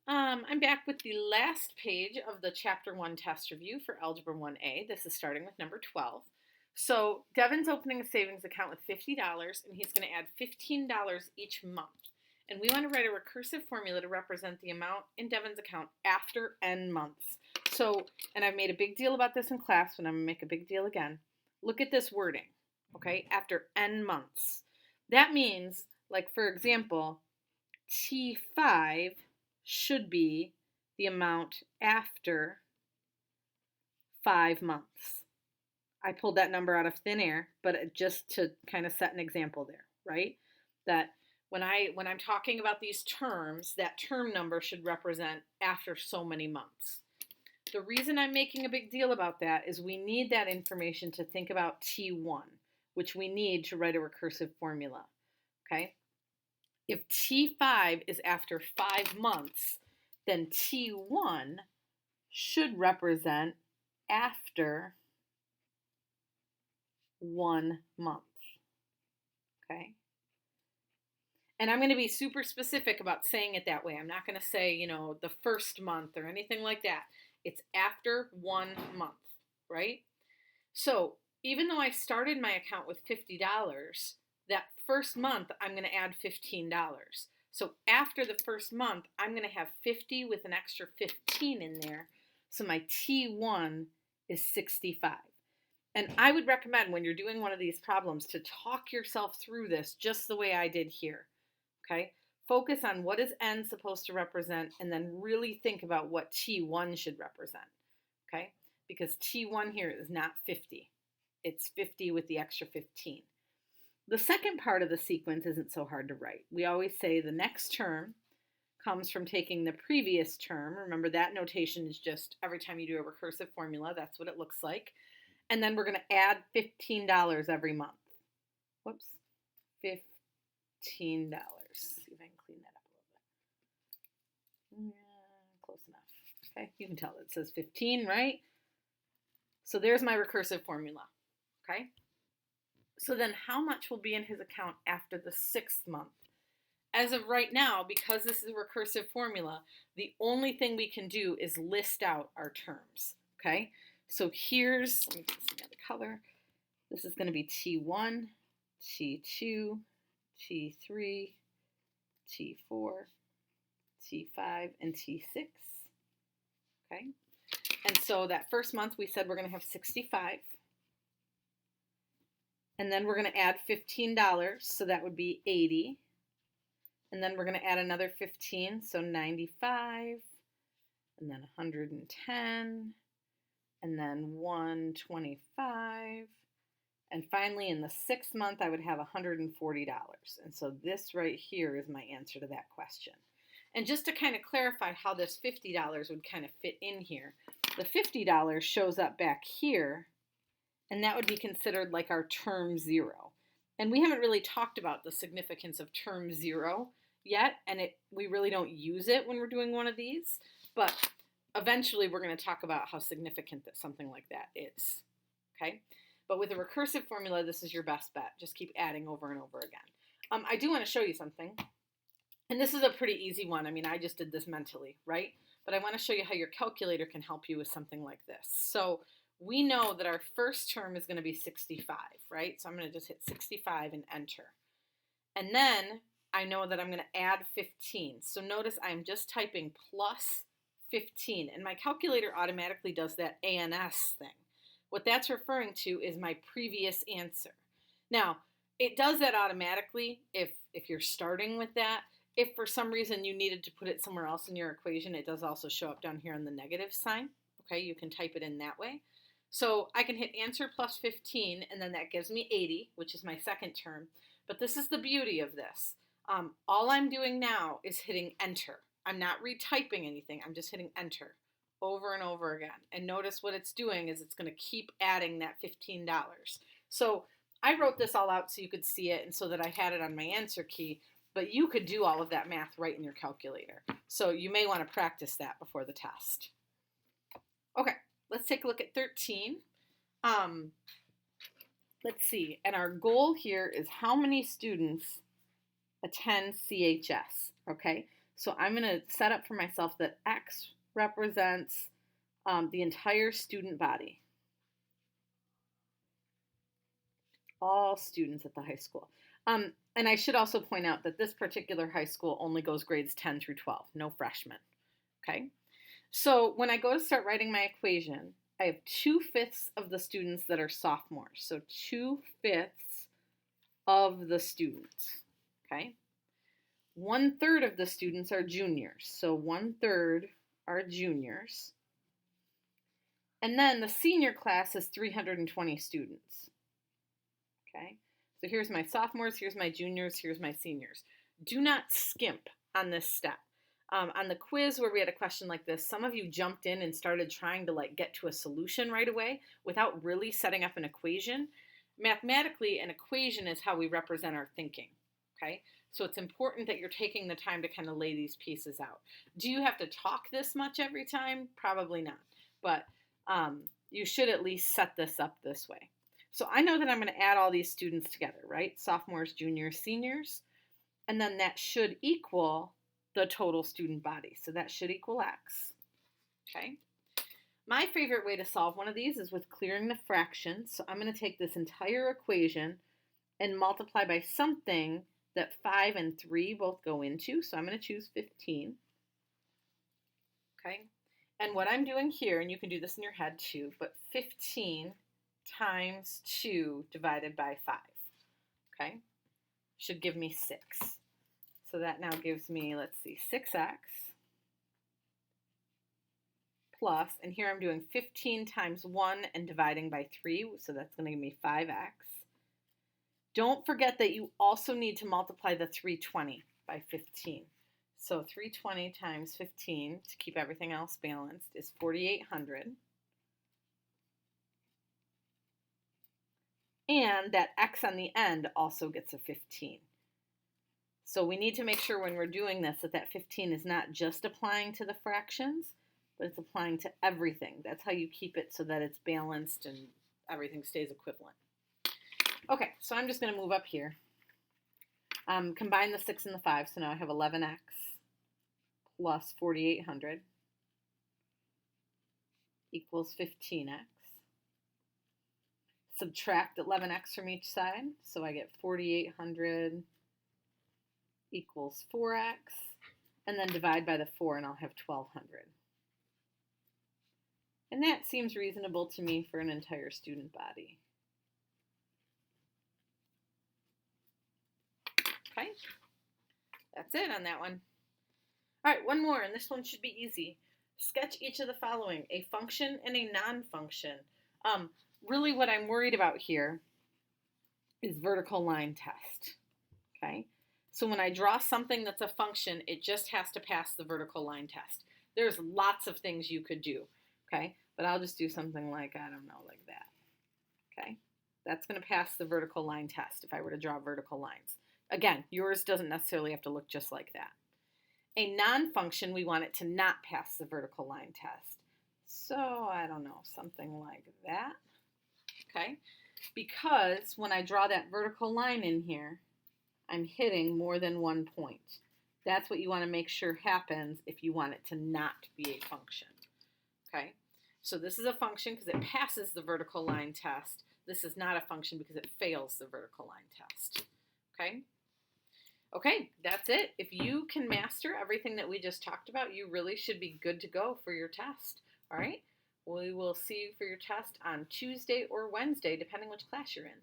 I'm back with the last page of the Chapter 1 test review for Algebra 1A. This is starting with number 12. So Devin's opening a savings account with $50, and he's going to add $15 each month. And we want to write a recursive formula to represent the amount in Devin's account after n months. So, and I've made a big deal about this in class, but I'm going to make a big deal again. Look at this wording, okay? After n months. That means, like, for example, T5 should be the amount after 5 months. I pulled that number out of thin air, but just to kind of set an example there, right? That when I'm talking about these terms, that term number should represent after so many months. The reason I'm making a big deal about that is we need that information to think about T1, which we need to write a recursive formula, okay? If T5 is after 5 months, then T1 should represent after 1 month, okay? And I'm going to be super specific about saying it that way. I'm not going to say, the first month or anything like that. It's after 1 month, right? So even though I started my account with $50, that first month I'm going to add $15. So after the first month, I'm going to have 50 with an extra 15 in there. So my T1 is 65. And I would recommend when you're doing one of these problems to talk yourself through this just the way I did here. Okay? Focus on what is n supposed to represent and then really think about what T1 should represent. Okay? Because T1 here is not 50. It's 50 with the extra 15. The second part of the sequence isn't so hard to write. We always say the next term comes from taking the previous term. Remember, that notation is just every time you do a recursive formula, that's what it looks like. And then we're going to add $15 every month. Whoops. $15. See if I can clean that up a little bit. Yeah, close enough. Okay, you can tell it says 15, right? So there's my recursive formula. Okay? So then how much will be in his account after the 6th month? As of right now, because this is a recursive formula, the only thing we can do is list out our terms. Okay? So here's, let me get some other color. This is going to be T1, T2, T3, T4, T5, and T6. Okay? And so that first month we said we're going to have 65. And then we're going to add $15, so that would be 80. And then we're going to add another 15, so 95. And then 110. And then 125. And finally, in the 6th month, I would have $140. And so this right here is my answer to that question. And just to kind of clarify how this $50 would kind of fit in here, the $50 shows up back here, and that would be considered like our term 0. And we haven't really talked about the significance of term 0 yet, and we really don't use it when we're doing one of these, but eventually we're going to talk about how significant that something like that is, okay? But with a recursive formula, this is your best bet. Just keep adding over and over again. I do want to show you something, and this is a pretty easy one. I mean, I just did this mentally, right? But I want to show you how your calculator can help you with something like this. So we know that our first term is going to be 65, right? So I'm going to just hit 65 and enter. And then I know that I'm going to add 15. So notice I'm just typing plus 15, and my calculator automatically does that ANS thing. What that's referring to is my previous answer. Now, it does that automatically if you're starting with that. If for some reason you needed to put it somewhere else in your equation, it does also show up down here on the negative sign. Okay, you can type it in that way. So I can hit answer plus 15, and then that gives me 80, which is my second term. But this is the beauty of this. All I'm doing now is hitting enter. I'm not retyping anything. I'm just hitting enter over and over again. And notice what it's doing is it's going to keep adding that $15. So I wrote this all out so you could see it and so that I had it on my answer key, but you could do all of that math right in your calculator. So you may want to practice that before the test. Okay, let's take a look at 13. Let's see, and our goal here is how many students attend CHS, okay? So I'm going to set up for myself that X represents the entire student body, all students at the high school. And I should also point out that this particular high school only goes grades 10 through 12, no freshmen. Okay? So when I go to start writing my equation, I have 2/5 of the students that are sophomores. So 2/5 of the students. Okay? 1/3 of the students are juniors. So 1/3 are juniors. And then the senior class is 320 students. Okay? So here's my sophomores, here's my juniors, here's my seniors. Do not skimp on this step. On the quiz where we had a question like this, some of you jumped in and started trying to get to a solution right away without really setting up an equation. Mathematically, an equation is how we represent our thinking. Okay? So it's important that you're taking the time to kind of lay these pieces out. Do you have to talk this much every time? Probably not. But you should at least set this up this way. So I know that I'm going to add all these students together, right? Sophomores, juniors, seniors. And then that should equal the total student body. So that should equal X. Okay. My favorite way to solve one of these is with clearing the fractions. So I'm going to take this entire equation and multiply by something that 5 and 3 both go into. So I'm going to choose 15. Okay. And what I'm doing here, and you can do this in your head too, but 15 times 2 divided by 5, okay, should give me 6. So that now gives me, let's see, 6x plus, and here I'm doing 15 times 1 and dividing by 3, so that's going to give me 5x. Don't forget that you also need to multiply the 320 by 15. So 320 times 15, to keep everything else balanced, is 4,800. And that x on the end also gets a 15. So we need to make sure when we're doing this that 15 is not just applying to the fractions, but it's applying to everything. That's how you keep it so that it's balanced and everything stays equivalent. Okay, so I'm just going to move up here. Combine the 6 and the 5, so now I have 11x plus 4,800 equals 15x. Subtract 11x from each side, so I get 4,800 equals 4x, and then divide by the 4 and I'll have 1,200. And that seems reasonable to me for an entire student body. Okay, that's it on that one. All right, one more, and this one should be easy. Sketch each of the following: a function and a non-function. Really what I'm worried about here is vertical line test. Okay, so when I draw something that's a function, it just has to pass the vertical line test. There's lots of things you could do, okay? But I'll just do something like, I don't know, like that, okay? That's going to pass the vertical line test if I were to draw vertical lines. Again, yours doesn't necessarily have to look just like that. A non-function, we want it to not pass the vertical line test. So, I don't know, something like that, okay? Because when I draw that vertical line in here, I'm hitting more than one point. That's what you want to make sure happens if you want it to not be a function, okay? So this is a function because it passes the vertical line test. This is not a function because it fails the vertical line test, okay? Okay, that's it. If you can master everything that we just talked about, you really should be good to go for your test, all right? We will see you for your test on Tuesday or Wednesday, depending which class you're in.